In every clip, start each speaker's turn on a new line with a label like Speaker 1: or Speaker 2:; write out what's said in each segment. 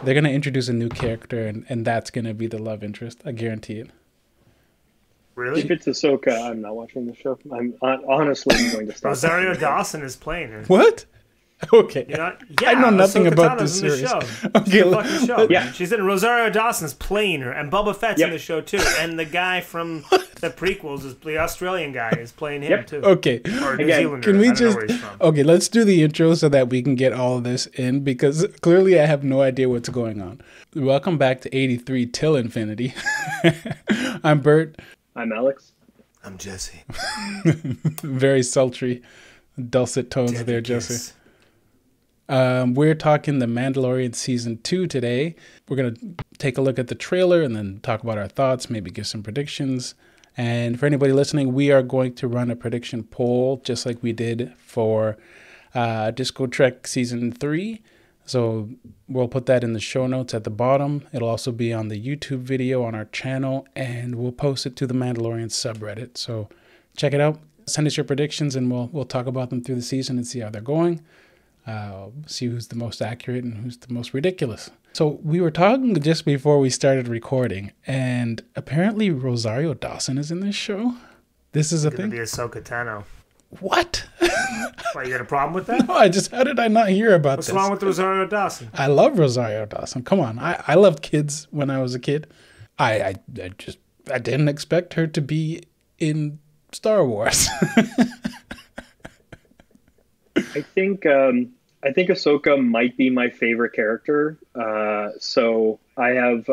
Speaker 1: they're going to introduce a new character, and that's going to be the love interest. I guarantee it.
Speaker 2: Really?
Speaker 3: If it's Ahsoka, I'm not watching the show. I'm honestly going to stop.
Speaker 2: Rosario Dawson is playing her.
Speaker 1: What? Okay.
Speaker 2: Yeah,
Speaker 1: I know nothing
Speaker 2: Ahsoka
Speaker 1: about
Speaker 2: Tano's
Speaker 1: this
Speaker 2: in the
Speaker 1: series.
Speaker 2: show.
Speaker 1: Okay,
Speaker 2: She's in the fucking show.
Speaker 3: Yeah.
Speaker 2: She's in Rosario Dawson's playing her, and Boba Fett's in the show too. And the guy from the prequels, is the Australian guy, is playing him too.
Speaker 1: Okay.
Speaker 2: Or New
Speaker 3: Again,
Speaker 2: Zealander.
Speaker 1: Can we
Speaker 2: I don't know
Speaker 1: just
Speaker 2: where he's from.
Speaker 1: okay? Let's do the intro so that we can get all of this in, because clearly I have no idea what's going on. Welcome back to 83 till infinity. I'm Bert.
Speaker 3: I'm Alex.
Speaker 2: I'm Jesse.
Speaker 1: Very sultry, dulcet tones there, Jesse. We're talking the Mandalorian season 2 today. We're going to take a look at the trailer and then talk about our thoughts, maybe give some predictions. And for anybody listening, we are going to run a prediction poll just like we did for Disco Trek season 3. So we'll put that in the show notes at the bottom. It'll also be on the YouTube video on our channel, and we'll post it to the Mandalorian subreddit. So check it out. Send us your predictions, and we'll talk about them through the season and see how they're going. See who's the most accurate and who's the most ridiculous. So we were talking just before we started recording, and apparently Rosario Dawson is in this show. This is a thing?
Speaker 2: It's going to be Ahsoka Tano.
Speaker 1: What?
Speaker 2: Why, you got a problem with that?
Speaker 1: No, how did I not hear about this?
Speaker 2: What's wrong with Rosario Dawson?
Speaker 1: I love Rosario Dawson. Come on. I loved kids when I was a kid. I didn't expect her to be in Star Wars.
Speaker 3: I think Ahsoka might be my favorite character. So I have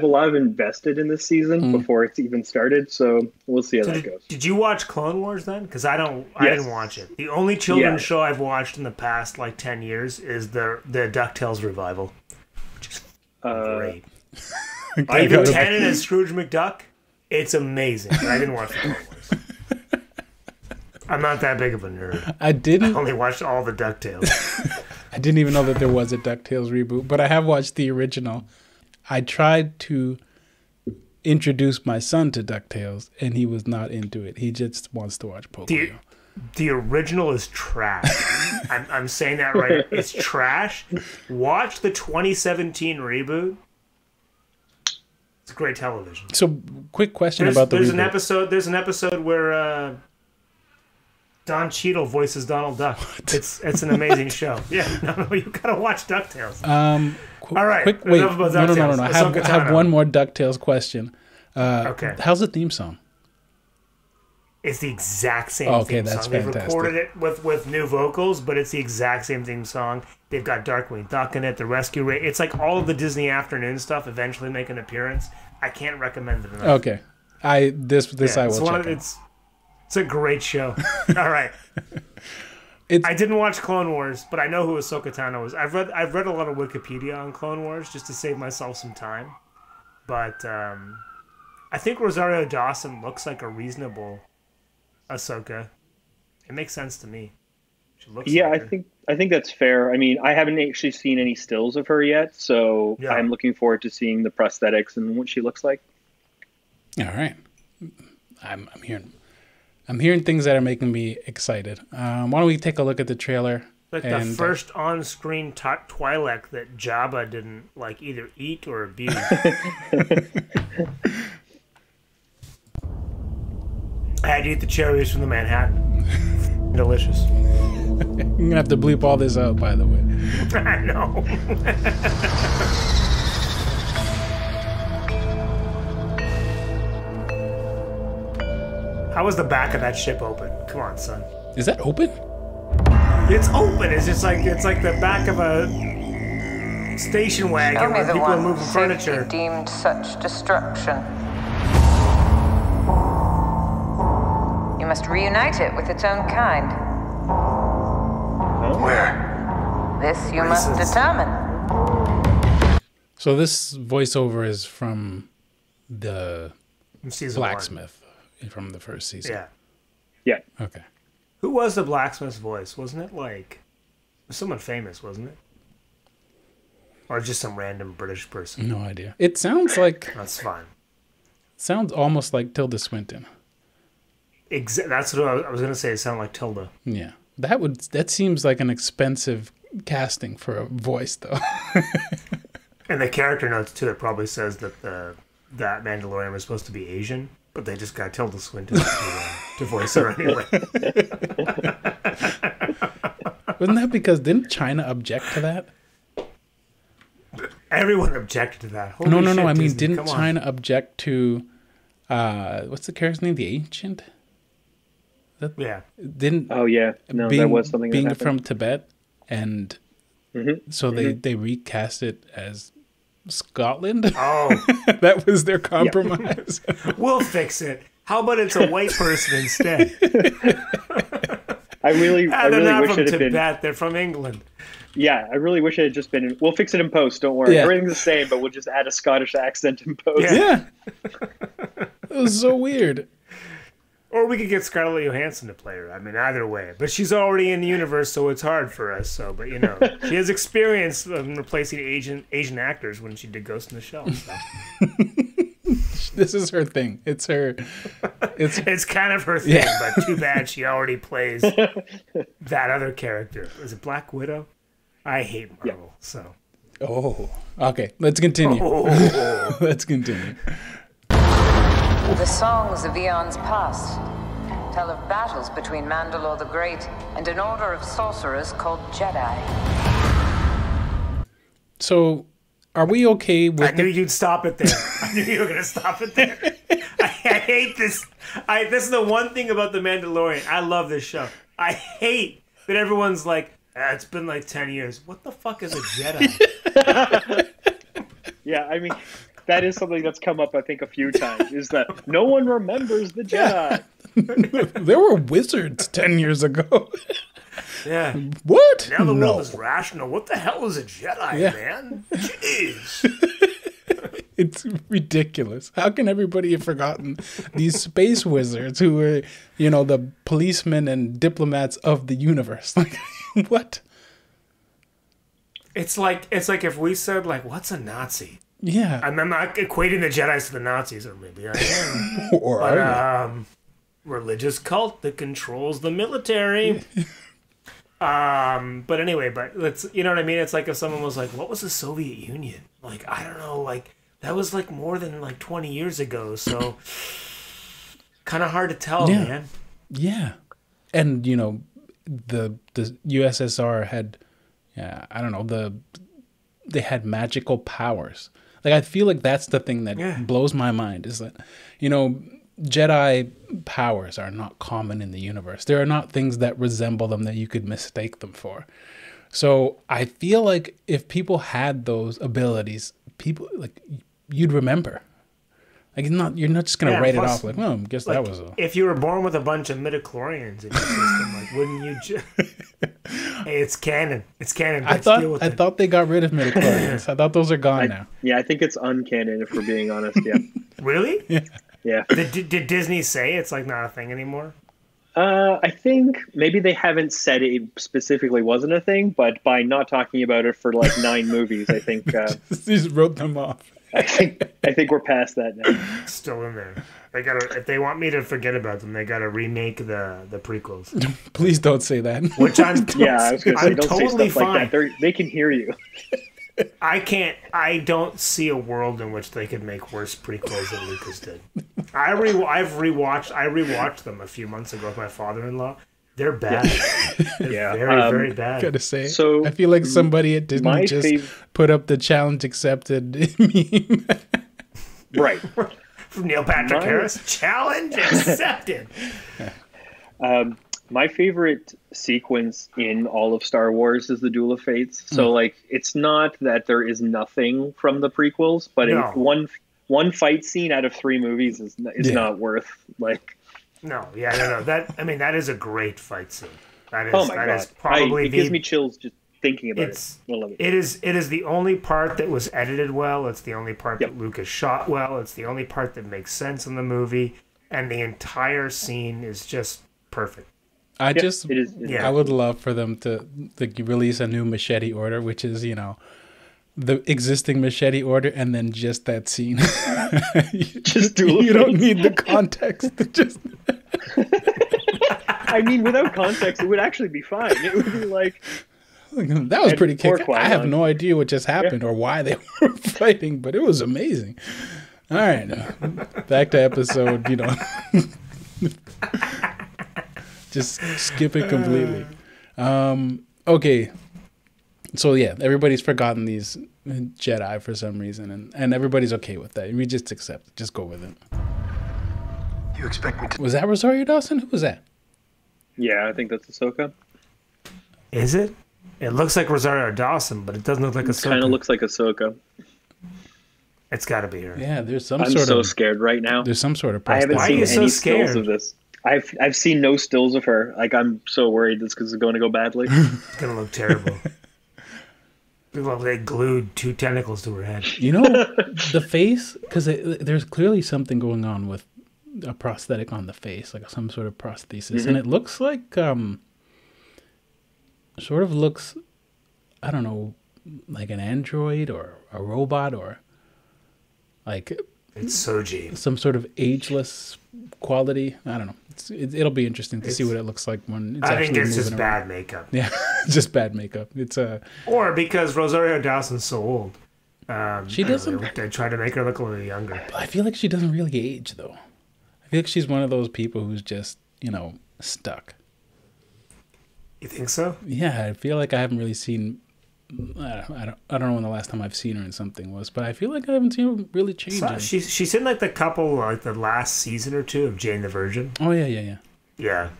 Speaker 3: a lot of invested in this season before it's even started. So we'll see how that goes.
Speaker 2: Did you watch Clone Wars then? Because I didn't watch it. The only children's show I've watched in the past 10 years is the DuckTales revival, which is great. David Tennant as Scrooge McDuck, it's amazing. But I didn't watch the Clone Wars. I'm not that big of a nerd. I only watched all the DuckTales.
Speaker 1: I didn't even know that there was a DuckTales reboot, but I have watched the original. I tried to introduce my son to DuckTales, and he was not into it. He just wants to watch Pokemon.
Speaker 2: The original is trash. I'm saying that right. It's trash. Watch the 2017 reboot. It's great television.
Speaker 1: So, quick question about the reboot.
Speaker 2: There's an episode where Don Cheadle voices Donald Duck. It's an amazing show. Yeah, no, you gotta watch DuckTales. All right.
Speaker 1: Wait,
Speaker 2: enough about DuckTales.
Speaker 1: No. I have one more DuckTales question.
Speaker 2: Okay.
Speaker 1: How's the theme song?
Speaker 2: It's the exact same theme
Speaker 1: that's
Speaker 2: song.
Speaker 1: fantastic.
Speaker 2: They've recorded it with new vocals, but it's the exact same theme song. They've got Darkwing Duck in it, the Rescue Ray. It's like all of the Disney Afternoon stuff eventually make an appearance. I can't recommend it enough.
Speaker 1: Okay. I will check out.
Speaker 2: It's a great show. All right. I didn't watch Clone Wars, but I know who Ahsoka Tano is. I've read a lot of Wikipedia on Clone Wars just to save myself some time. But I think Rosario Dawson looks like a reasonable Ahsoka. It makes sense to me. She looks like her.
Speaker 3: I think that's fair. I mean, I haven't actually seen any stills of her yet, so I'm looking forward to seeing the prosthetics and what she looks like.
Speaker 1: All right. I'm hearing things that are making me excited. Why don't we take a look at the trailer?
Speaker 2: The first on-screen Twi'lek that Jabba didn't either eat or abuse. I had to eat the cherries from the Manhattan. Delicious.
Speaker 1: You're gonna have to bleep all this out, by the way.
Speaker 2: I know. How was the back of that ship open? Come on, son.
Speaker 1: Is that open?
Speaker 2: It's open. It's just it's like the back of a station wagon where people are moving furniture.
Speaker 4: Deemed such destruction. You must reunite it with its own kind.
Speaker 2: Where?
Speaker 4: This you must determine.
Speaker 1: So this voiceover is from the blacksmith from the first season.
Speaker 3: Yeah.
Speaker 1: Okay.
Speaker 2: Who was the blacksmith's voice? Wasn't it someone famous, wasn't it? Or just some random British person?
Speaker 1: No idea. It sounds like...
Speaker 2: That's fine.
Speaker 1: Sounds almost like Tilda Swinton.
Speaker 2: That's what I was going to say. It sounded like Tilda.
Speaker 1: Yeah. That seems like an expensive casting for a voice, though.
Speaker 2: And the character notes too. It probably says that that Mandalorian was supposed to be Asian, but they just got Tilda Swinton to voice her anyway.
Speaker 1: Wasn't that because didn't China object to that?
Speaker 2: Everyone objected to that. Holy
Speaker 1: No.
Speaker 2: shit,
Speaker 1: I mean,
Speaker 2: Disney,
Speaker 1: didn't China object to what's the character's name? The Ancient.
Speaker 2: Yeah.
Speaker 1: Didn't.
Speaker 3: Oh yeah. No, that was something.
Speaker 1: Being
Speaker 3: that
Speaker 1: from Tibet, and so they recast it as Scotland.
Speaker 2: Oh,
Speaker 1: that was their compromise.
Speaker 2: Yeah. We'll fix it. How about it's a white person instead?
Speaker 3: I really
Speaker 2: they're not
Speaker 3: wish
Speaker 2: from
Speaker 3: it had
Speaker 2: Tibet.
Speaker 3: been.
Speaker 2: They're from England.
Speaker 3: Yeah, I really wish it had just been. We'll fix it in post. Don't worry.
Speaker 1: Yeah.
Speaker 3: Everything's the same, but we'll just add a Scottish accent in post.
Speaker 1: Yeah. It was so weird.
Speaker 2: Or we could get Scarlett Johansson to play her. I mean, either way. But she's already in the universe, so it's hard for us. So, but you know, she has experience in replacing Asian actors when she did Ghost in the Shell. So.
Speaker 1: This is her thing. It's her.
Speaker 2: It's kind of her thing, but too bad she already plays that other character. Is it Black Widow? I hate Marvel. So.
Speaker 1: Oh. Okay. Let's continue.
Speaker 2: Oh.
Speaker 1: Let's continue.
Speaker 4: The songs of eons past tell of battles between Mandalore the Great and an order of sorcerers called Jedi.
Speaker 1: So, are we okay with?
Speaker 2: I knew you'd stop it there. I knew you were going to stop it there. I hate this. This is the one thing about The Mandalorian. I love this show. I hate that everyone's like, it's been like 10 years. What the fuck is a Jedi?
Speaker 3: Yeah, I mean, that is something that's come up, I think, a few times, is that no one remembers the Jedi.
Speaker 1: There were wizards 10 years ago.
Speaker 2: Yeah.
Speaker 1: What?
Speaker 2: Now the world is rational. What the hell is a Jedi, man? Jeez.
Speaker 1: It's ridiculous. How can everybody have forgotten these space wizards who were, the policemen and diplomats of the universe? Like, what?
Speaker 2: It's like if we said, like, what's a Nazi?
Speaker 1: Yeah.
Speaker 2: I'm not equating the Jedi to the Nazis, or maybe I am. Religious cult that controls the military. But anyway, you know what I mean? It's like if someone was like, what was the Soviet Union? Like, I don't know, like, that was like more than like 20 years ago, so kind of hard to tell, man.
Speaker 1: Yeah. And, the USSR had, they had magical powers. Like, I feel like that's the thing that blows my mind is that, Jedi powers are not common in the universe. There are not things that resemble them that you could mistake them for. So I feel like if people had those abilities, you'd remember. Like, you're not just gonna write it off like, I guess that was a.
Speaker 2: If you were born with a bunch of midichlorians in your system, like, wouldn't you? Hey, it's canon. It's canon.
Speaker 1: I thought they got rid of midichlorians. I thought those are gone now.
Speaker 3: Yeah, I think it's uncanon if we're being honest. Yeah.
Speaker 2: Really?
Speaker 3: Yeah.
Speaker 2: Did Disney say it's like not a thing anymore?
Speaker 3: I think maybe they haven't said it specifically wasn't a thing, but by not talking about it for like 9 movies, I think
Speaker 1: just wrote them off.
Speaker 3: I think we're past that now.
Speaker 2: Still in there. They gotta. If they want me to forget about them, they gotta remake the prequels.
Speaker 1: Please don't say that.
Speaker 2: Which I was
Speaker 3: gonna say, don't
Speaker 2: totally
Speaker 3: say stuff
Speaker 2: fine.
Speaker 3: like that. They can hear you.
Speaker 2: I don't see a world in which they could make worse prequels than Lucas did. I rewatched them a few months ago with my father-in-law. They're bad. They're very, very bad.
Speaker 1: Gotta say,
Speaker 3: so
Speaker 1: I feel like somebody at Disney just put up the challenge accepted meme.
Speaker 3: Right.
Speaker 2: From Neil Patrick Harris. Challenge accepted.
Speaker 3: My favorite sequence in all of Star Wars is the Duel of Fates. So, like, it's not that there is nothing from the prequels, but one fight scene out of 3 movies is not worth, like...
Speaker 2: No. That is a great fight scene. That is,
Speaker 3: oh my God.
Speaker 2: Probably
Speaker 3: it gives me chills just thinking about it. I love it.
Speaker 2: It is the only part that was edited well. It's the only part that Lucas shot well. It's the only part that makes sense in the movie. And the entire scene is just perfect.
Speaker 1: I would love for them to release a new Machete Order, which is, the existing Machete Order, and then just that scene.
Speaker 3: Just do it.
Speaker 1: You don't need the context. Just.
Speaker 3: I mean, without context, it would actually be fine. It would be like
Speaker 1: That was pretty kick. I have no idea what just happened or why they were fighting, but it was amazing. All right, back to episode. Just skip it completely. Okay, so yeah, everybody's forgotten these Jedi for some reason, and everybody's okay with that. We just accept it. Just go with it.
Speaker 5: You expect me to...
Speaker 1: Was that Rosario Dawson? Who was that?
Speaker 3: Yeah, I think that's Ahsoka.
Speaker 2: Is it? It looks like Rosario Dawson, but it doesn't look like Ahsoka.
Speaker 3: It kind of looks like Ahsoka.
Speaker 2: It's got to be her.
Speaker 1: Yeah, there's some
Speaker 3: I'm
Speaker 1: sort of...
Speaker 3: so scared right now.
Speaker 1: There's some sort of...
Speaker 3: I haven't
Speaker 2: Why are you
Speaker 3: seen
Speaker 2: so
Speaker 3: any
Speaker 2: scared?
Speaker 3: stills of this. I've seen no stills of her. Like, I'm so worried this is going to go badly.
Speaker 2: It's going to look terrible. They glued 2 tentacles to her head.
Speaker 1: The face, because there's clearly something going on with a prosthetic on the face, like some sort of prosthesis, and it looks like sort of looks, I don't know, like an android or a robot or like
Speaker 2: it's Soji.
Speaker 1: Some sort of ageless quality. I don't know. It'll be interesting to see what it looks like when it's
Speaker 2: I
Speaker 1: actually
Speaker 2: think it's just
Speaker 1: around.
Speaker 2: bad makeup.
Speaker 1: Yeah, just bad makeup. It's
Speaker 2: or because Rosario Dawson's so old.
Speaker 1: She doesn't.
Speaker 2: They try to make her look a little younger.
Speaker 1: I feel like she doesn't really age though. I feel like she's one of those people who's just stuck.
Speaker 2: You think so?
Speaker 1: Yeah, I feel like I haven't really seen. I don't know when the last time I've seen her in something was, but I feel like I haven't seen her really change.
Speaker 2: So, she's in like the last season or 2 of Jane the Virgin.
Speaker 1: Oh yeah.
Speaker 2: Yeah,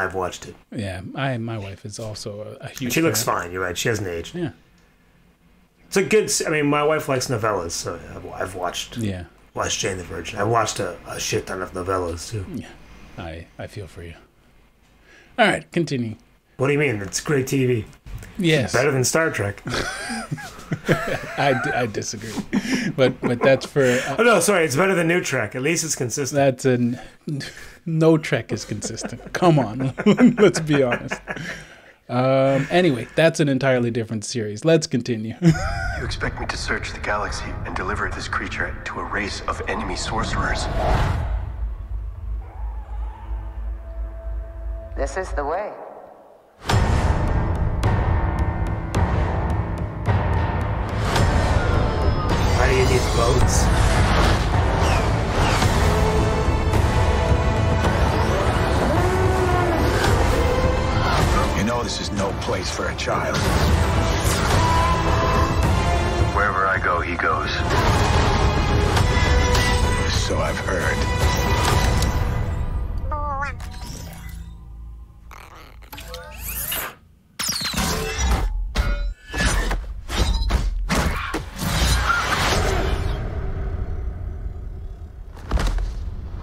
Speaker 2: I've watched it.
Speaker 1: Yeah, my wife is also a huge.
Speaker 2: She looks fine. You're right. She hasn't aged.
Speaker 1: Yeah,
Speaker 2: it's a good. I mean, my wife likes novellas, so I've watched.
Speaker 1: Yeah,
Speaker 2: watched Jane the Virgin. I watched a shit ton of novellas too.
Speaker 1: Yeah, I feel for you. All right, continue.
Speaker 2: What do you mean? It's great TV.
Speaker 1: Yes,
Speaker 2: better than Star Trek.
Speaker 1: I disagree, but that's for.
Speaker 2: Oh no, sorry, it's better than New Trek. At least it's consistent.
Speaker 1: No Trek is consistent. Come on, let's be honest. Anyway, that's an entirely different series. Let's continue.
Speaker 5: You expect me to search the galaxy and deliver this creature to a race of enemy sorcerers?
Speaker 4: This is the way.
Speaker 2: Why do you need boats?
Speaker 5: You know this is no place for a child. Wherever I go, he goes. So I've heard.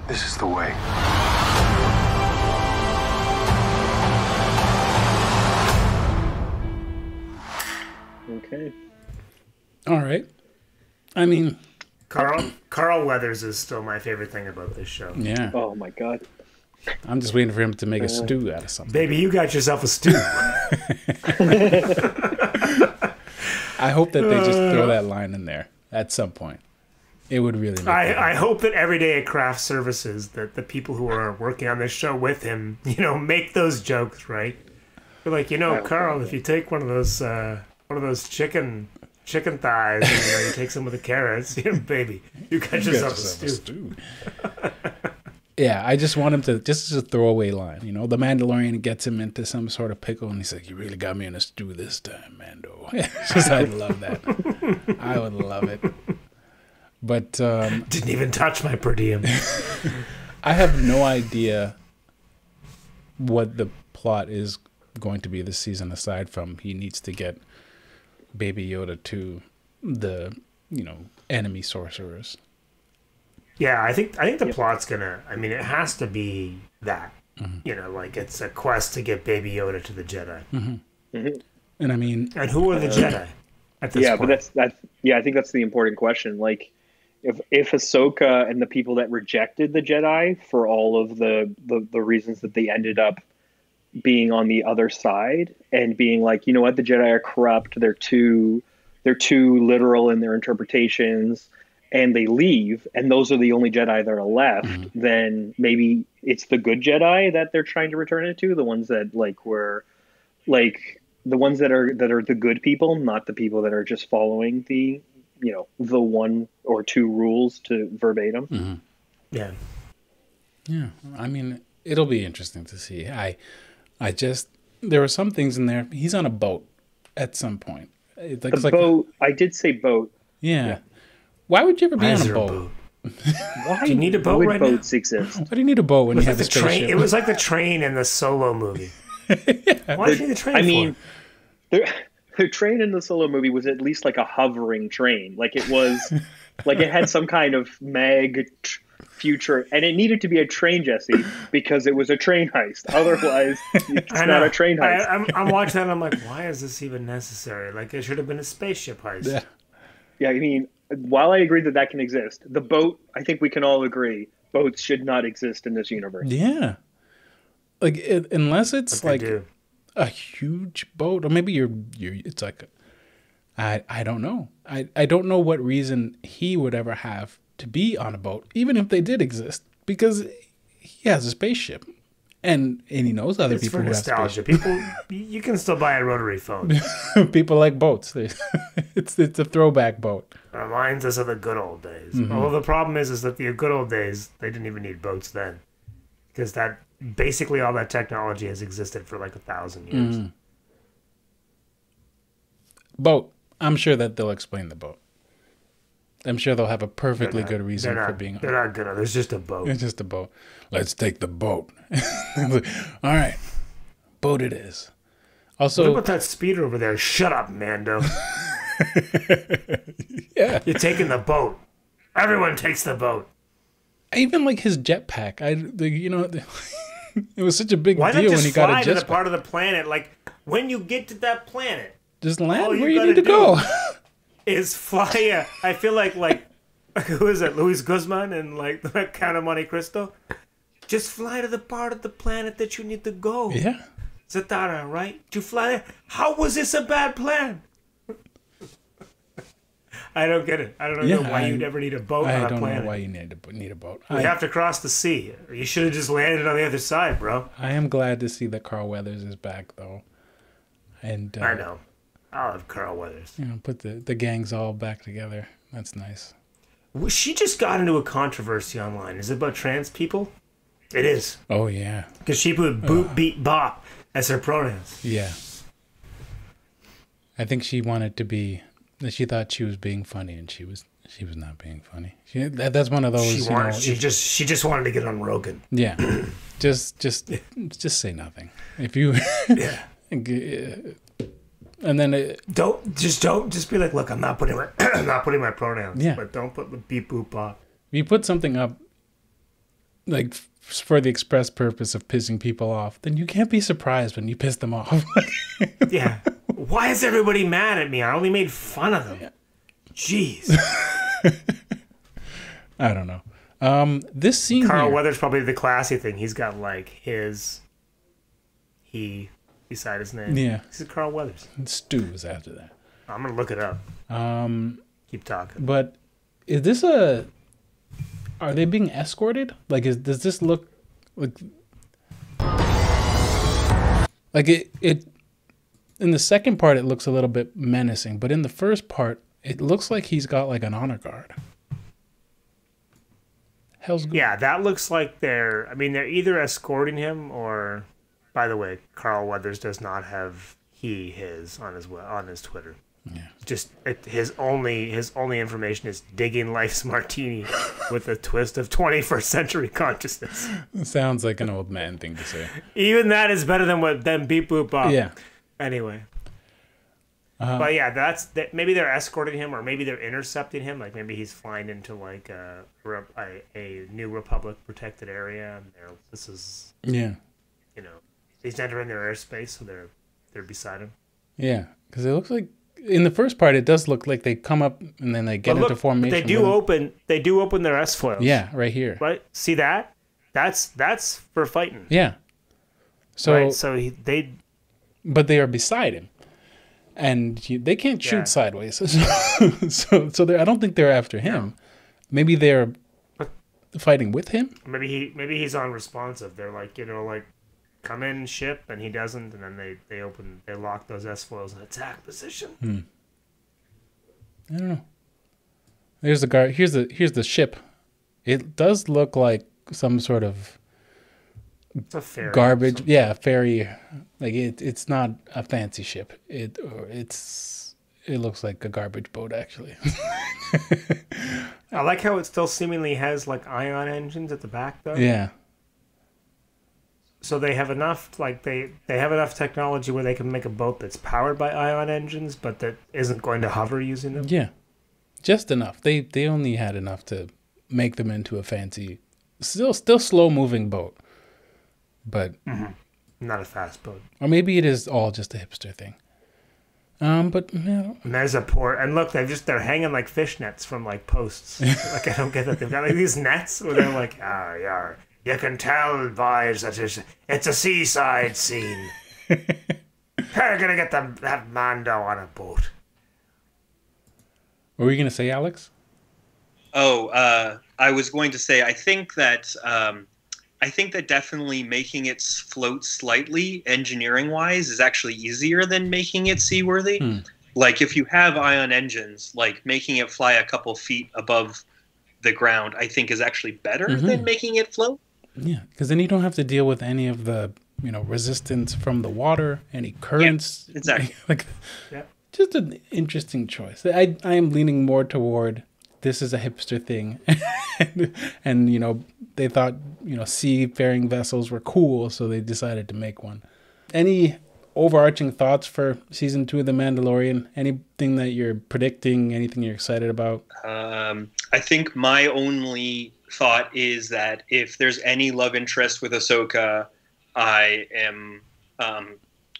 Speaker 5: This is the way.
Speaker 3: Okay.
Speaker 1: All right. I mean,
Speaker 2: Carl Weathers is still my favorite thing about this show.
Speaker 1: Yeah.
Speaker 3: Oh my god.
Speaker 1: I'm just waiting for him to make a stew out of something.
Speaker 2: Baby, you got yourself a stew.
Speaker 1: I hope that they just throw that line in there at some point. It would really make
Speaker 2: I hope that every day at craft services that the people who are working on this show with him, make those jokes, right? They're like, Carl, if you take one of those chicken thighs and you take some of the carrots, baby, you got yourself a stew.
Speaker 1: Yeah, I just want him to, just as a throwaway line, the Mandalorian gets him into some sort of pickle and he's like, you really got me in a stew this time, Mando. I'd love that. I would love it. But
Speaker 2: didn't even touch my per diem.
Speaker 1: I have no idea what the plot is going to be this season, aside from he needs to get Baby Yoda to the enemy sorcerers.
Speaker 2: Yeah, I think the plot's gonna. I mean, it has to be that. Like it's a quest to get Baby Yoda to the Jedi.
Speaker 1: Mm-hmm. Mm-hmm. And I mean,
Speaker 2: and who are the Jedi at this point?
Speaker 3: But that's. Yeah, I think that's the important question. Like, if Ahsoka and the people that rejected the Jedi for all of the reasons that they ended up being on the other side and being like, you know what, the Jedi are corrupt. They're too literal in their interpretations. And they leave, and those are the only Jedi that are left, then maybe it's the good Jedi that they're trying to return it to, the ones that were the ones that are the good people, not the people that are just following the the one or two rules to verbatim.
Speaker 1: Mm-hmm.
Speaker 2: Yeah.
Speaker 1: Yeah. I mean, it'll be interesting to see. There were some things in there. He's on a boat at some point. It's like
Speaker 3: boat. I did say boat.
Speaker 1: Yeah. Why would you ever be on a boat?
Speaker 3: Why
Speaker 2: do you need a boat right now?
Speaker 3: Boats exist?
Speaker 1: Why do you need a boat when you have a spaceship?
Speaker 2: It was like the train in the Solo movie. Yeah. Why do you need the train?
Speaker 3: I mean, the train in the Solo movie was at least like a hovering train. Like it was, like it had some kind of future, and it needed to be a train, Jesse, because it was a train heist. Otherwise, it's not a train heist.
Speaker 2: I'm watching that and I'm like, why is this even necessary? Like it should have been a spaceship heist.
Speaker 3: Yeah, I mean, while I agree that can exist, the boat, I think we can all agree, boats should not exist in this universe.
Speaker 1: Yeah. Like, unless it's like a huge boat, or maybe it's like, I don't know. I don't know what reason he would ever have to be on a boat, even if they did exist, because he has a spaceship. And he knows other people who have spaceships.
Speaker 2: People, you can still buy a rotary phone.
Speaker 1: People like boats. It's a throwback boat.
Speaker 2: It reminds us of the good old days. Mm-hmm. Although the problem is that the good old days, they didn't even need boats then, because that basically all that technology has existed for like 1,000 years.
Speaker 1: Mm-hmm. Boat. I'm sure that they'll explain the boat. I'm sure they'll have a perfectly good reason for being on.
Speaker 2: They're not gonna. There's just a boat.
Speaker 1: It's just a boat. Let's take the boat. All right. Boat it is. Also,
Speaker 2: what about that speeder over there? Shut up, Mando.
Speaker 1: Yeah.
Speaker 2: You're taking the boat. Everyone takes the boat.
Speaker 1: I even like his jetpack. It was such a big
Speaker 2: deal
Speaker 1: when he got a jetpack. Why not just fly
Speaker 2: to the part of the planet? Like, when you get to that planet,
Speaker 1: just land where you need to go.
Speaker 2: Is fly. Yeah, I feel like who is it? Luis Guzman and like the Count of Monte Cristo. Just fly to the part of the planet that you need to go.
Speaker 1: Yeah.
Speaker 2: Zatara, right? You fly there. How was this a bad plan? I don't get it. I don't know why you'd ever need a boat on a planet.
Speaker 1: I don't know why you need a boat.
Speaker 2: We have to cross the sea. You should have just landed on the other side, bro.
Speaker 1: I am glad to see that Carl Weathers is back, though. And
Speaker 2: I know. I'll have Carl Weathers.
Speaker 1: Put the gangs all back together. That's nice.
Speaker 2: She just got into a controversy online. Is it about trans people? It is.
Speaker 1: Oh, yeah.
Speaker 2: Because she put boop, beat, bop as her pronouns.
Speaker 1: Yeah. I think she wanted to be... She thought she was being funny, and she was not being funny. That's one of those...
Speaker 2: She just wanted to get on Rogan.
Speaker 1: Yeah. just say nothing. If you...
Speaker 2: Yeah.
Speaker 1: And then
Speaker 2: don't be like, look, I'm not putting my pronouns.
Speaker 1: Yeah.
Speaker 2: But don't put the beep boop bop.
Speaker 1: If you put something up like for the express purpose of pissing people off, then you can't be surprised when you piss them off.
Speaker 2: Yeah. Why is everybody mad at me? I only made fun of them. Yeah. Jeez.
Speaker 1: I don't know. This scene
Speaker 2: Carl Weathers probably the classy thing. He's got like he beside his name.
Speaker 1: Yeah.
Speaker 2: This is Carl Weathers.
Speaker 1: Stu was after that.
Speaker 2: I'm going to look it up. Keep talking.
Speaker 1: But is this are they being escorted? Like, does this look like it in the second part, it looks a little bit menacing, but in the first part, it looks like he's got like an honor guard. Hell's good.
Speaker 2: Yeah, that looks like they're either escorting him or... By the way, Carl Weathers does not have his on his Twitter.
Speaker 1: Yeah.
Speaker 2: Just his only information is digging life's martini with a twist of 21st century consciousness.
Speaker 1: Sounds like an old man thing to say.
Speaker 2: Even that is better than beep boop bop.
Speaker 1: Yeah.
Speaker 2: Anyway. But yeah, maybe they're escorting him, or maybe they're intercepting him. Like maybe he's flying into like a New Republic protected area, and he's entering their airspace, so they're beside him.
Speaker 1: Yeah, because it looks like in the first part, it does look like they come up and then they get into formation.
Speaker 2: They do open their S foils.
Speaker 1: Yeah, right here.
Speaker 2: Right, see that? That's for fighting.
Speaker 1: Yeah. So
Speaker 2: right?
Speaker 1: But they are beside him, and they can't shoot sideways. So I don't think they're after him. No. Maybe they're fighting with him.
Speaker 2: Maybe he's unresponsive. They're like come in ship, and he doesn't, and then they lock those S-foils in attack position.
Speaker 1: I don't know. Here's the ship. It does look like some sort of
Speaker 2: It's a ferry.
Speaker 1: garbage. Yeah, ferry. Like it's not a fancy ship. It looks like a garbage boat actually.
Speaker 2: I like how it still seemingly has like ion engines at the back though.
Speaker 1: Yeah.
Speaker 2: So they have enough they have enough technology where they can make a boat that's powered by ion engines, but that isn't going to hover using them.
Speaker 1: Yeah. Just enough. They only had enough to make them into a fancy, still slow moving boat. But
Speaker 2: Not a fast boat.
Speaker 1: or maybe it is all just a hipster thing. But no.
Speaker 2: And there's a port, and look, they're hanging like fishnets from like posts. Like I don't get that. They've got like these nets where they're like, yar. You can tell, boys, that it's a seaside scene. They're gonna get that Mando on a boat.
Speaker 1: What were you gonna say, Alex?
Speaker 6: Oh, I was going to say I think that definitely making it float slightly, engineering-wise, is actually easier than making it seaworthy. Like, if you have ion engines, like, making it fly a couple feet above the ground, I think is actually better than making it float.
Speaker 1: Yeah, because then you don't have to deal with any of the, resistance from the water, any currents.
Speaker 6: Yeah, exactly.
Speaker 1: Just an interesting choice. I am leaning more toward this is a hipster thing. and they thought, seafaring vessels were cool, so they decided to make one. Any overarching thoughts for season 2 of The Mandalorian? Anything that you're predicting? Anything you're excited about?
Speaker 6: I think my only thought is that if there's any love interest with Ahsoka, I am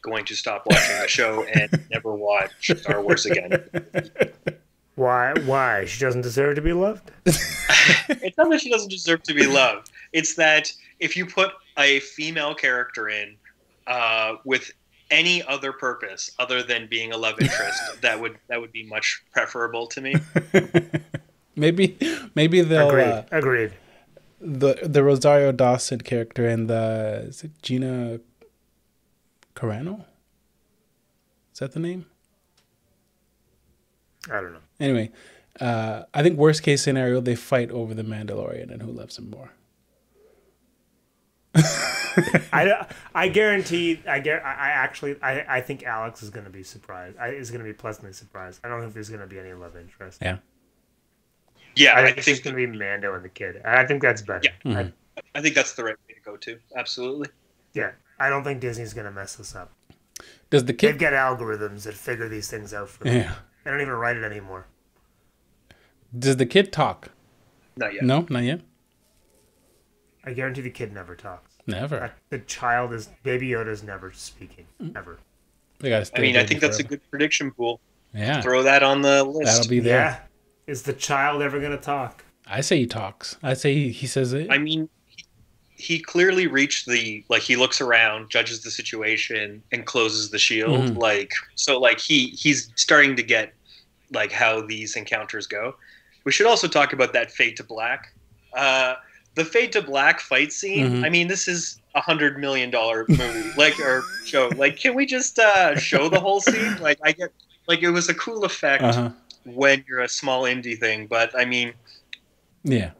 Speaker 6: going to stop watching the show and never watch Star Wars again.
Speaker 2: Why? She doesn't deserve to be loved?
Speaker 6: It's not that she doesn't deserve to be loved. It's that if you put a female character in with any other purpose other than being a love interest, that would be much preferable to me.
Speaker 1: Maybe they'll
Speaker 2: Agreed.
Speaker 1: The Rosario Dawson character and is it Gina Carano? Is that the name?
Speaker 2: I don't know.
Speaker 1: Anyway, I think worst case scenario, they fight over the Mandalorian and who loves him more.
Speaker 2: I guarantee. I think Alex is going to be surprised. Is going to be pleasantly surprised. I don't think there's going to be any love interest.
Speaker 1: Yeah.
Speaker 6: Yeah,
Speaker 2: I think it's going to be Mando and the kid. I think that's better.
Speaker 6: Yeah, I think that's the right way to go to. Absolutely.
Speaker 2: Yeah, I don't think Disney's going to mess this up.
Speaker 1: Does the kid?
Speaker 2: They've got algorithms that figure these things out for them.
Speaker 1: Yeah.
Speaker 2: They don't even write it anymore.
Speaker 1: Does the kid talk?
Speaker 6: Not yet.
Speaker 1: No, not yet.
Speaker 2: I guarantee the kid never talks.
Speaker 1: Never.
Speaker 2: Baby Yoda's never speaking. Never.
Speaker 1: I
Speaker 6: think that's a good prediction pool.
Speaker 1: Yeah.
Speaker 6: Throw that on the list.
Speaker 1: That'll be there.
Speaker 2: Yeah. Is the child ever going to talk?
Speaker 1: I say he talks. I say he says it.
Speaker 6: I mean, he clearly reached he looks around, judges the situation, and closes the shield. He's starting to get how these encounters go. We should also talk about that Fade to Black. The Fade to Black fight scene. I mean, this is $100 million movie, or show. Can we just show the whole scene? I get it was a cool effect when you're a small indie thing, but I mean,
Speaker 1: yeah,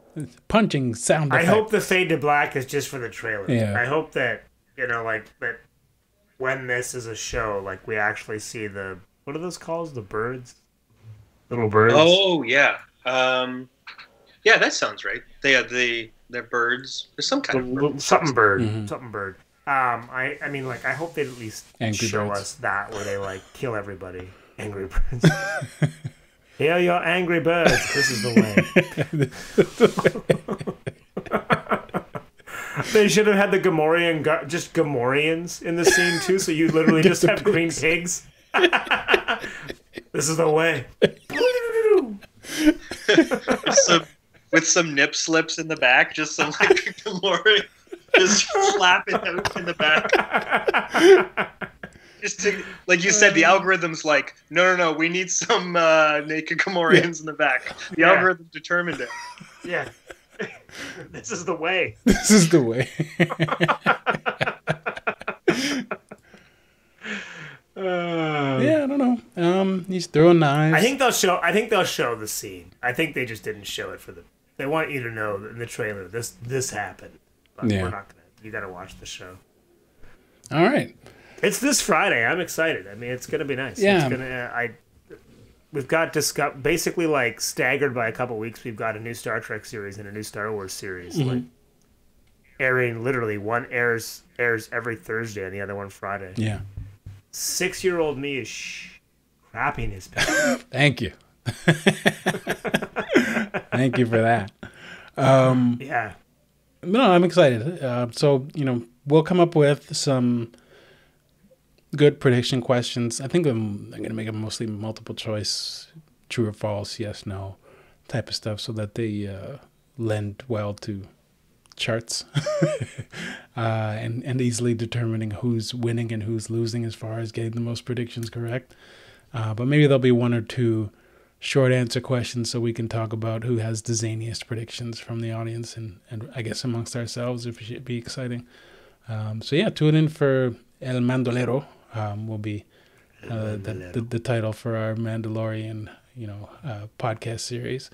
Speaker 1: punching sound effect.
Speaker 2: I hope the Fade to Black is just for the trailer.
Speaker 1: Yeah.
Speaker 2: I hope that that when this is a show, we actually see the, what are those called? The birds, little birds.
Speaker 6: Oh yeah, yeah, that sounds right. They're birds. There's some kind of bird.
Speaker 2: Something bird. Something bird. I hope they at least
Speaker 1: Angry
Speaker 2: show
Speaker 1: birds.
Speaker 2: us that where they kill everybody. Angry birds. Hail your angry birds. This is the way. They should have had the Gamorrean, just Gamorreans in the scene too, so you literally just have green pigs. This is the way.
Speaker 6: With some nip slips in the back, just some Gamorrean just flapping out in the back. Just to, you said, the algorithm's no, we need some naked Gamorreans in the back. The algorithm determined it.
Speaker 2: Yeah. This is the way.
Speaker 1: This is the way. Yeah, I don't know. He's throwing knives.
Speaker 2: I think they'll show the scene. I think they just didn't show it for the. They want you to know that in the trailer this happened. But we're not gonna. You got to watch the show.
Speaker 1: All right.
Speaker 2: It's this Friday. I'm excited. I mean, it's gonna be nice.
Speaker 1: Yeah.
Speaker 2: It's gonna. We've got basically like staggered by a couple weeks. We've got a new Star Trek series and a new Star Wars series, like airing literally. One airs every Thursday and the other one Friday.
Speaker 1: Yeah.
Speaker 2: 6-year-old me is crapping his pants.
Speaker 1: Thank you. Thank you for that.
Speaker 2: Yeah.
Speaker 1: No, I'm excited. So, we'll come up with some good prediction questions. I think I'm going to make them mostly multiple choice, true or false, yes, no type of stuff so that they lend well to charts and easily determining who's winning and who's losing as far as getting the most predictions correct. But maybe there'll be one or two short answer questions so we can talk about who has the zaniest predictions from the audience and I guess amongst ourselves, if it should be exciting. So yeah, tune in for El Mandolero. Will be the title for our Mandalorian, podcast series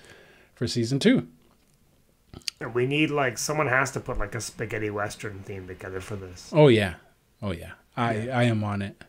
Speaker 1: for season 2.
Speaker 2: And we need someone has to put a spaghetti western theme together for this.
Speaker 1: Oh yeah. I am on it.